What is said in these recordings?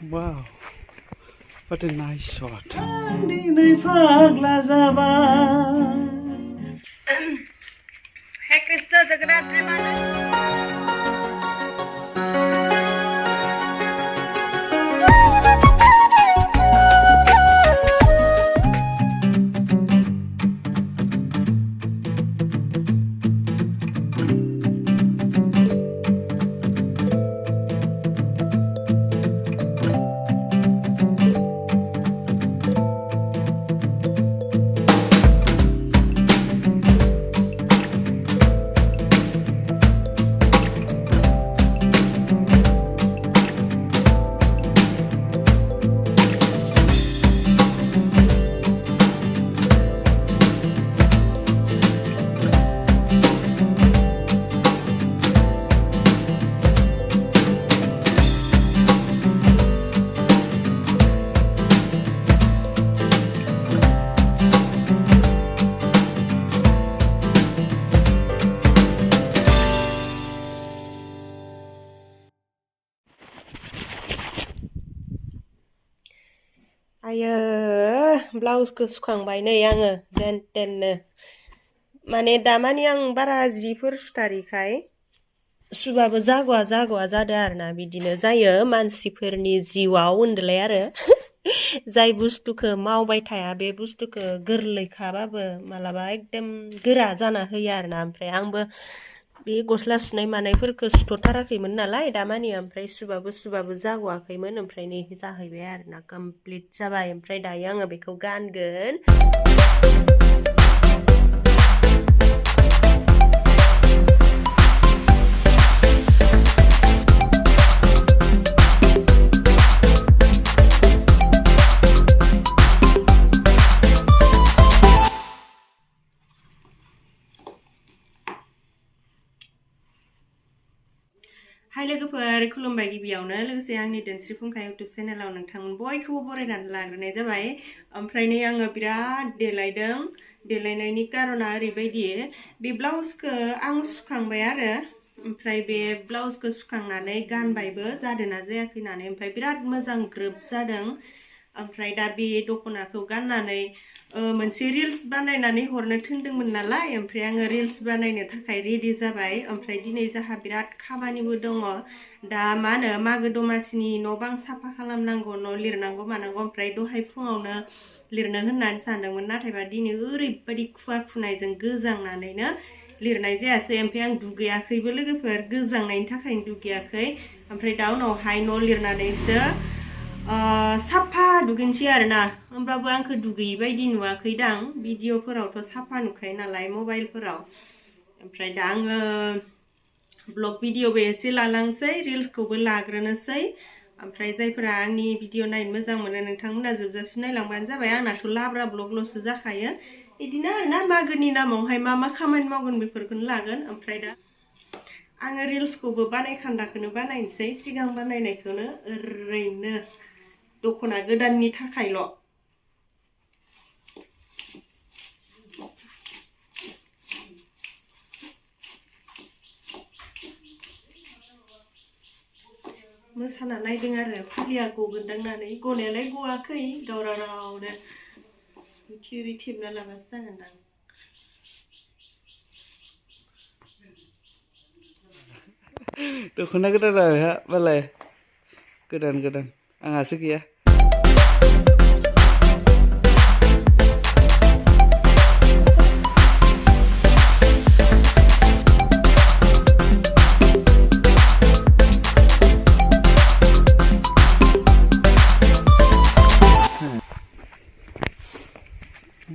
Wow, what a nice shot. Hey Krista, Jagannath Premana. Ayo, blouse suखांबाय नै आङो जेनटेननो माने दामानि आं बारा जिफोर सुथारिखाय सुबाबो जागवा जादों आरोना बिदिनो जायो मानसिफोरनि जिउआव होनदोलाय आरो जाय बुस्थुखौ मावबाय थाया बे बुस्थुखौ गोरलैखाबाबो मालाबा एकदम गोरा जाना होयो आरोना ओमफ्राय आंबो बे गस्ला सुनाय मानायफोरखौ सुथ'थाराखैमोन नालाय दामानि ओमफ्राय सुबाबो जागवाखैमोन ओमफ्राय नै जाहैबाय आरोना कमप्लिट जाबाय ओमफ्राय दायो आङो बेखौ गानगोन हाय लोगोफोर खुलुमबाय गिबियावनो लोगोसे आंनि दोनस्रि फुंखा इउटुब चेनेलाव नोंथांमोन बयखौबो बरायनानै लाग्रोनाय जाबाय ओमफ्राय नै आङो बिराद देलायदों देलायनायनि कारना ओरैबायदि बे ब्लाउसखौ आं सुखांबाय आरो ओमफ्राय बे ब्लाउसखौ सुखांनानै गानबायबो जादोंना जायाखै होननानै ओमफ्राय बिराद मोजां ग्रोब जादों ओमफ्राय दा बे दख'नाखौ गाननानै मोनसे रिल्स बानायनानै हरनो थिनदोंमोन नालाय ओमफ्राय आङो रिल्स बानायनो थाखाय रेडि जाबाय ओमफ्राय दिनै जाहा बिराद खामानिबो दङ दा मा होनो मागो दमासिनि न' बां साफा खालामनांगौ न' लिरनांगौ मानांगौ ओमफ्राय दहाय फुङावनो लिरनो होननानै सानदोंमोन नाथायबा दिनै ओरैबायदि खुवा खुनायजों गोजांनानैनो लिरनाय जायासै ओमफ्राय आं दुगैयाखैबो लोगोफोर गोजांनायनि थाखायनो दुगैयाखै ओमफ्राय दा उनावहाय न' लिरनानैसो साफा दुगैनोसै आरोना होमब्लाबो आंखौ दुगैयै बायदि नुवाखैदां भिडिअफोरावथ' साफा नुखायो नालाय मबाइलफोराव ओमफ्राय दा आङो ब्लग भिडिअबो एसे लालांसै रिल्सखौबो लाग्रोनोसै ओमफ्राय जायफोरा आंनि भिडिअ नायनो मोजां मोनो नोंथांमोना जोबजासिम नायलांबानो जाबाय आंनाथ' लाब्रा ब्लगल'सो जाखायो बिदिनो आरोना मागोनि नामावहाय मा खामानि मावगोन बेफोरखौनो लागोन ओमफ्राय दा आङो रिल्सखौबो बानायखान्दाखौनो बानायनोसै सिगां बानायनायखौनो ओरैनो दख'ना गोदाननि थाखायल' मोसाना नायदों आरो फुलिया गगोनदां होननानै गनायालाय गवाखै दावरावनो थिरि थेबना लाबासो जागोनदां दख'ना गोदान बेहा मालाय गोदान आंहासो गैया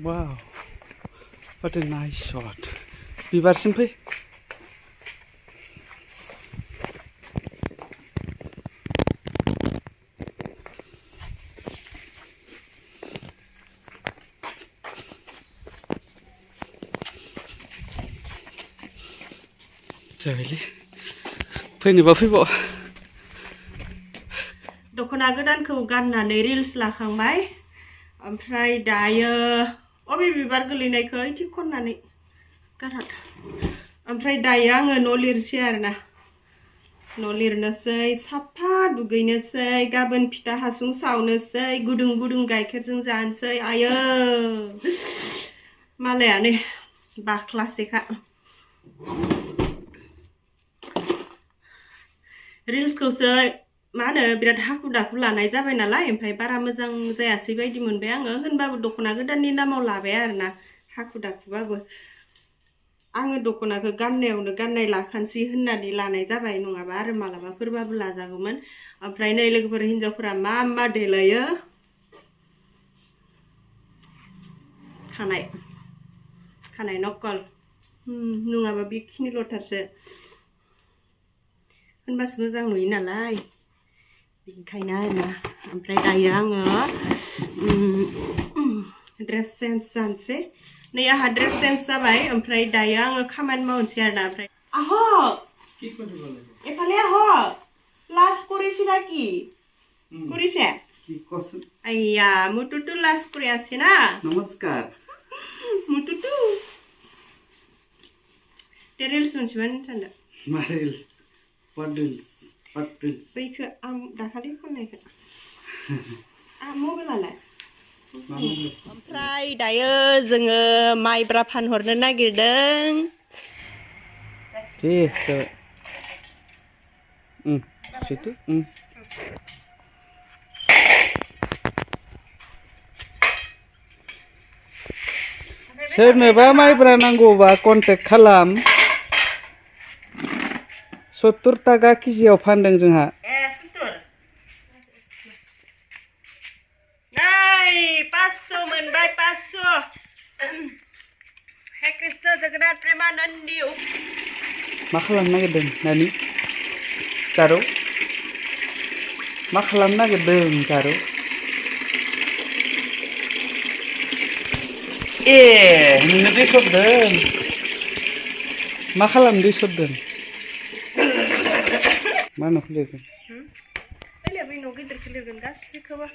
Wow, what a nice shot. बिबारसिम फै जाबायलै फैनोबा फैबाव दख'ना गोदानखौ गाननानै रिल्स लाखांबाय ओमफ्राय दायो अबे बिबार गोलैनायखौ इदि खननानै गारहर ओमफ्राय दायो आङो न' लिरसै आरोना न' लिरनोसै साफा दुगैनोसै गाबोन फिथा हासुं सावनोसै गुदुं गुदुं गाइखेरजों जानोसै आयो मालायानो बाख्लासेखा रिल्सखौसो मा होनो बिराद हाखु दाखु लानाय जाबाय नालाय ओमफ्राय बारा मोजां जायासै बायदि मोनबाय आङो होनबाबो दख'ना गोदाननि नामाव लाबाय आरोना हाखु दाखुबाबो आङो दख'नाखौ गाननायावनो गाननाय लाखानोसै होननानै लानाय जाबाय नङाबा आरो मालाबाफोरबाबो लाजागौमोन ओमफ्राय नै लोगोफोर हिन्जावफोरा मा मा देलायो खानाय नकल नङाबा बेखिनिल'थारसो होनबासो मोजां नुयो नालाय बेनिखायनो आरोना ओमफ्राय दायो आङो ड्रेस चेन्ज जानोसै नै आंहा ड्रेस चेन्ज जाबाय ओमफ्राय दायो आङो खामानि मावनोसै आरोना ओमफ्राय আহ এফালে আহ লাজ কৰিছি নাকি কৰিছে কি কষ্ট আইয়া মুটুটু লাজ কৰি আছে না নমস্কাৰ মুটুটু টেৰিলছ मोनसेबान सानदा मारिल्स पडल्स बैखो आं दाखालि खननायखो मबाइलालाय ओमफ्राय दायो जोङो माइब्रा फानहरनो नागिरदों situ सोरनोबा माइब्रा नांगौबा कन्टेक्ट खालाम 70 टाका केजियाव फानदों जोंहा 70 नै 500 मोनबाय 500 हे कृष्ण जगन्नाथ प्रेमानंदी मा खालामनो नागिरदों नानि जारौ मा खालामनो नागिरदों जारौ ए नोंनो दै सरदों मा खालामनो दै सरदों मा न' खुलिगोन बै न' गिदिर खुलिगोन गासिखौबो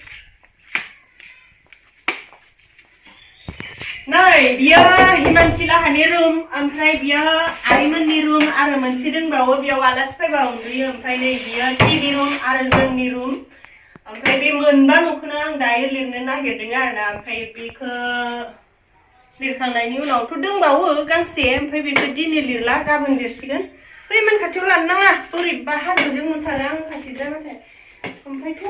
नै बियो हिमानसि लाहानि रुम ओमफ्राय बियो आइमोननि रुम आरो मोनसे दंबावो बेयाव आलासि फैबा उन्दुयो ओमफ्राय नै बियो टिभि रुम आरो जोंनि रुम ओमफ्राय बे मोनबा न'खौनो आं दायो लिरनो नागिरदों आरोना ओमफ्राय बेखौ लिरखांनायनि उनावथ' दंबावो गांसे ओमफ्राय बेखौ दिनै लिरला गाबोन लिरसिगोन बै मान खाथियाव लानो नाङा बोरैबा हाजोजों मोनथारो आं खाथि जाबाथाय ओमफ्रायथ'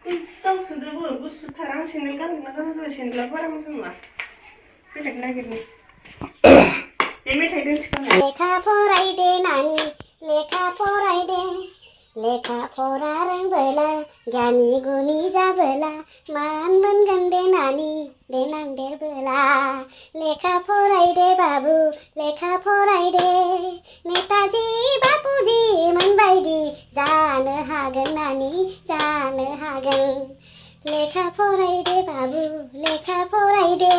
गोजावसोदोबो गुसुथार आं सेन्देल गानगोन ना गाना जाबाय सेन्देला बारा मोजां नङा बेलेग नागिरनो बे मेथाइ दोनसिगोन लेखा फरायदे नानि लेखा फरायदे लेखा फरा रोंबोला गियानि गुनि जाबोला मान मोनगोन दे नानि देनां देरबोला लेखा फरायदे बाबु लेखा फरायदे नेताजी बापुजी मोनबायदि जानो हागोन नानि जानो हागोन लेखा फरायदे बाबु लेखा फरायदे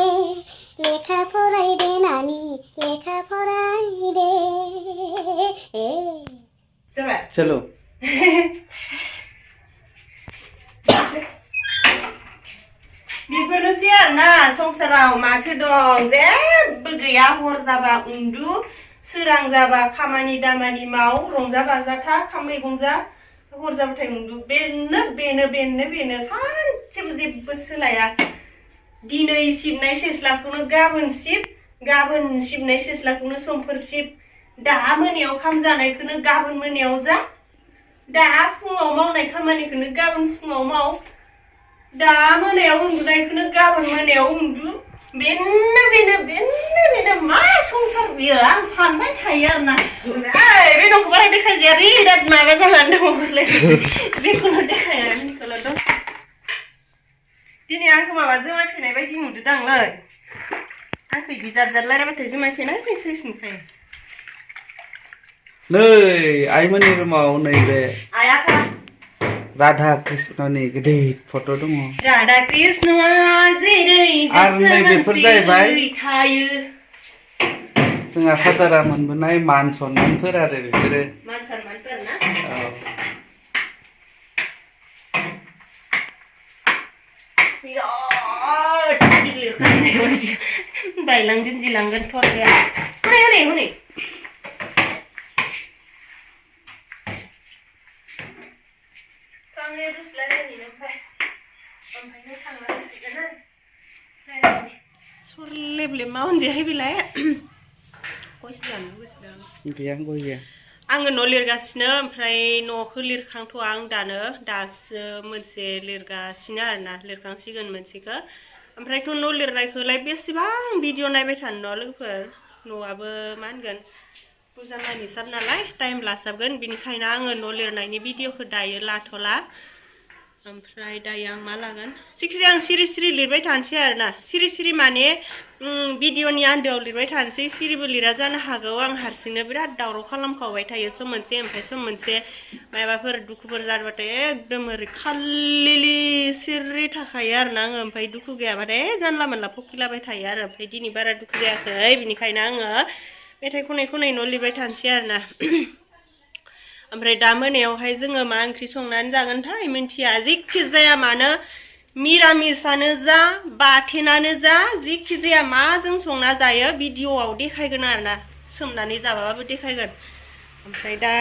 लेखा फरायदे नानि लेखा फरायदे चलो बेफोरनोसै आरोना संसाराव माथो दं जेबो गैया हर जाबा उन्दु सोरां जाबा खामानि दामानि माव रंजा बाजा था मैगं जा हर जाबाथाय उन्दु बेनो सानसेबो जेबो सोलाया दिनै सिबनाय सेस्लाखौनो गाबोन सिब गाबोन सिबनाय सेस्लाखौनो समफोर सिब दा मोनायाव खाम जानायखौनो गाबोन मोनायाव जा दा फुङाव मावनाय खामानिखौनो गाबोन फुङाव माव दा मोनायाव उन्दुनायखौनो गाबोन मोनायाव उन्दु बेनो मा संसार बियो आं सानबाय थायो आरोना बे न'खौ बारा देखायजाया बिराद माबा जानानै दङ गोरलै बेखौनो देखाया बेखौल' दिनै आंखौ माबा जुमाय फेनाय बायदि नुदोदांलै आंखौ इदि जाद रायलायबाथाय जुमाय फेनाय फैसो नुखायो नै आइमोननि रुमाव नैबे आयाखा राधा कृष्णनि गिदिर फट' दङ राधा कृष्णआ जेरै आरो नै बेफोर जाहैबाय थायो जोंहा फादारा मोनबोनाय मान सन्मानफोर आरो बेफोरो मान सन्मानफोर ना बिराद गिलिर खालामनाय बायदि बायलांगोन जिलांगोन फराया हनै आङो दस्लायलायनि ओमफ्रायनो थांनांसिगोन आरो सरलेबलेब मा होनजायाहाय बेलाय गयसो जानो लुगैसोदों गैया गय गैया आङो न' लिरगासिनो ओमफ्राय न'खौ लिरखांथ'आ आं दासो मोनसे लिरगासिनो आरोना लिरखांसिगोन मोनसेखौ ओमफ्रायथ' न' लिरनायखौलाय बेसेबां भिडिअ नायबाय थानो न' लोगोफोर न'आबो मा होनगोन बुरजा नायनोसाब नालाय टाइम लासाबगोन बिनिखायनो आङो न' लिरनायनि भिडिअखौ दायो लाथ'ला ओमफ्राय दायो आं मा लागोन जिखिजाया आं सिरि सिरि लिरबाय थानोसै आरोना सिरि माने भिडिअनि आन्दोआव लिरबाय थानोसै सिरिबो लिरा जानो हागौ आं हारसिंनो बिराद दावराव खालामखावबाय थायो सम मोनसे ओमफ्राय सम मोनसे माबाफोर दुखुफोर जाबाथाय एकदम ओरै खालिलि सिरि थाखायो आरोना आङो ओमफ्राय दुखु गैयाबाथाय जानला मोनला फकिलाबाय थायो आरो ओमफ्राय दिनै बारा दुखु जायाखै बिनिखायनो आङो मेथाइ खनै न' लिरबाय थानोसै आरोना ओमफ्राय दा मोनायावहाय जोङो मा ओंख्रि संनानै जागोनथाय मिन्थिया जिखि जाया मानो मिरामिसानो जा बाथोनानो जा जिखि जाया माजों संना जायो भिडिअआव देखायगोन आरोना सोमनानै जाबाबो देखायगोन ओमफ्राय दा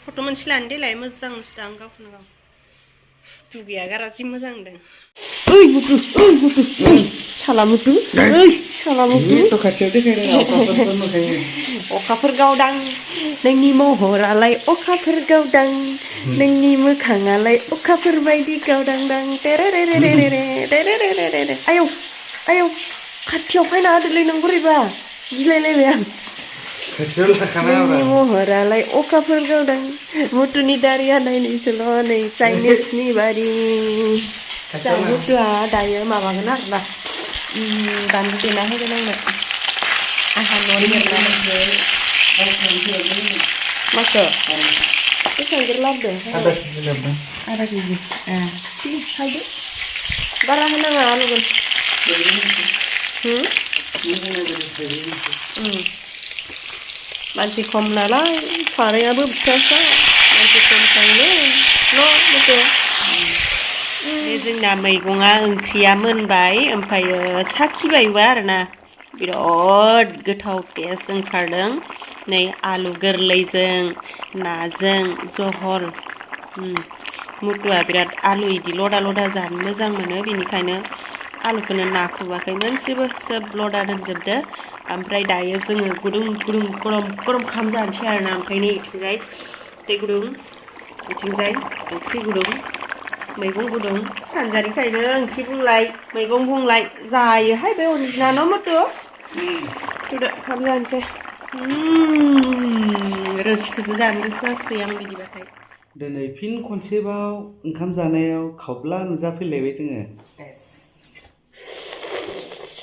फट' मोनसे लानो देलाय मोजां नुसोदों आं गावखौनो गाव दुगैया गारा जि मोजां नुदों ओइ मुतु साला मुतु ओइ साला मुतु थ' खाथियाव देखायदों अखाफोर गावदां नोंनि महरालाय अखाफोर गावदां नोंनि मोखाङालाय अखाफोर बायदि गावदांदां टेरेरेरेरेरेरेरेरेरेरे आयौ आयौ खाथियाव फैना होदोलै नों बोरैबा गिलायलायबाय आं खाथियाव लाखाना नोंनि महरालाय अखाफोर गावदां मुतुनि दारिया नायनोसोल' नै चाइनिसनि बारि जा मुतुआ दायो माबागोन आरोना बानलु देना होगोन आंनो आंहा न' लिरनानै माखो बेसेबां गिर लाबोदो आधा केजि खायदो बारा होनाङा आलुगोन मानसि खम नालाय सारायाबो फिसासा मानसि खमखायनो न' मथे जोंना मैगङा ओंख्रिया मोनबाय ओमफ्रायो साखिबायबो आरोना बिराद गोथाव टेस्ट ओंखारदों नै आलु गोरलैजों नाजों जहल मुतुआ बिराद आलु इदि लदा लदा जानो मोजां मोनो बिनिखायनो आलुखौनो नाख्रुबाखै मोनसेबो सोब लदा दोनजोबदो ओमफ्राय दायो जोङो गुदुं गुदुं गरम खाम जानोसै आरोना ओमफ्राय नै इथिंजाय दै गुदुं इथिंजाय ओंख्रि गुदुं मैगं गुदुं सानजारिखायनो ओंख्रि बुंलाय मैगं बुंलाय जायोहाय बे अनजिना न' मुतु थुदो खाम जानोसै रोसिखौसो जानो गोसो जासै आं बिदिबाथाय दिनै फिन खनसेबाव ओंखाम जानायाव खावब्ला नुजाफैलायबाय जोङो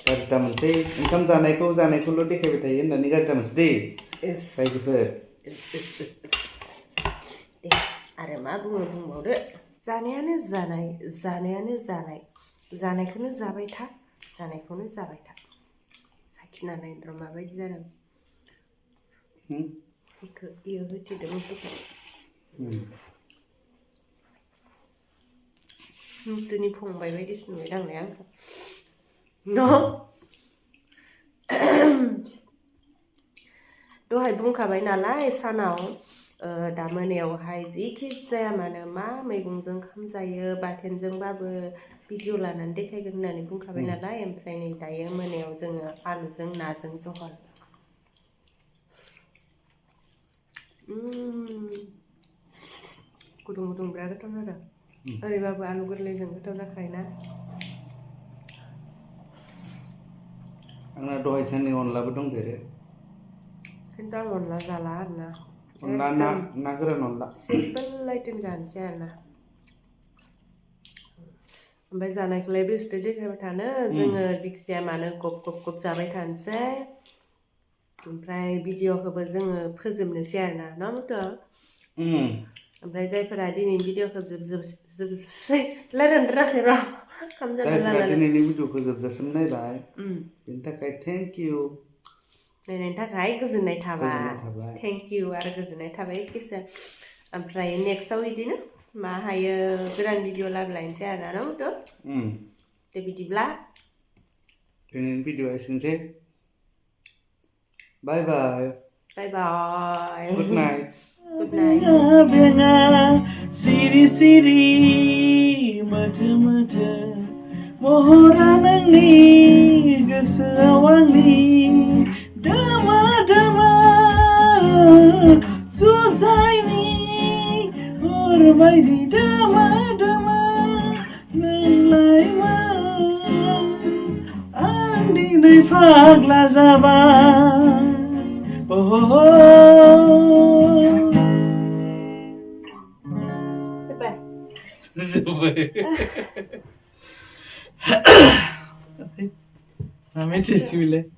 गाज्रिदा मोनसै ओंखाम जानायखौल' देखायबाय थायो होननानै गाज्रिदा मोनसै दै रायजोफोर दे आरो मा बुंबावदो जानायानो जानाय जानायखौनो जाबाय था जानायखौनो जाबाय था साखिना नायनो र' माबायदि जादों बेखौ इयो होथेदों मुतुनि फंबाय बायदिसो नुबाय दांलाय आंखौ दहाय बुंखाबाय नालाय सानाव दा मोनायावहाय जिखि जाया मानो मा मैगंजों ओंखाम जायो बाथोनजोंबाबो भिडिअ लानानै देखायगोन होननानै बुंखाबाय नालाय ओमफ्राय नै दायो मोनायाव जोङो आलुजों नाजों जहल गुदुं गुदुं बिराद गोथाव जादों ओरैबाबो आलु गोरलैजों गोथाव जाखायोना आंना दहाय साननि अनलाबो दंदेरो खिन्थु आं अनला जाला आरोना अनला ना गोरान अनला सिम्पोल आइटेम जानोसै आरोना ओमफ्राय जानायखौलाय बेसेथो देखायबाय थानो जोङो जिखिजाया मानो गब जाबाय थानोसै ओमफ्राय भिडिअखौबो जोङो फोजोबनोसै आरोना ना मुतु ओमफ्राय जायफोरा दिनैनि भिडिअखौ जोबसै रायज्लायनो रोङाखै र' जायफोरा दिनैनि भिडिअखौ जोबजासिम नायबाय बेनि थाखाय थेंक इउ नायनायनि थाखाय गोजोननाय थाबाय थेंक इउ आरो गोजोननाय थाबाय एखेसो ओमफ्राय नेक्स्टआव बिदिनो मा हायो गोदान भिडिअ लाबोलायनोसै आरोना ना मुतु दे बिदिब्ला दिनैनि भिडिअआ एसेनोसै बाय बाय बाय बाय गुड नाइट Good night. सिरि मोथो मोथो महरा नोंनि गोसोआव आंनि दोमा दोमा जुजाइनि हरबायदि दोमा दोमा नोंलाय मा आं दिनै फाग्ला जाबाय Namanya Cicile.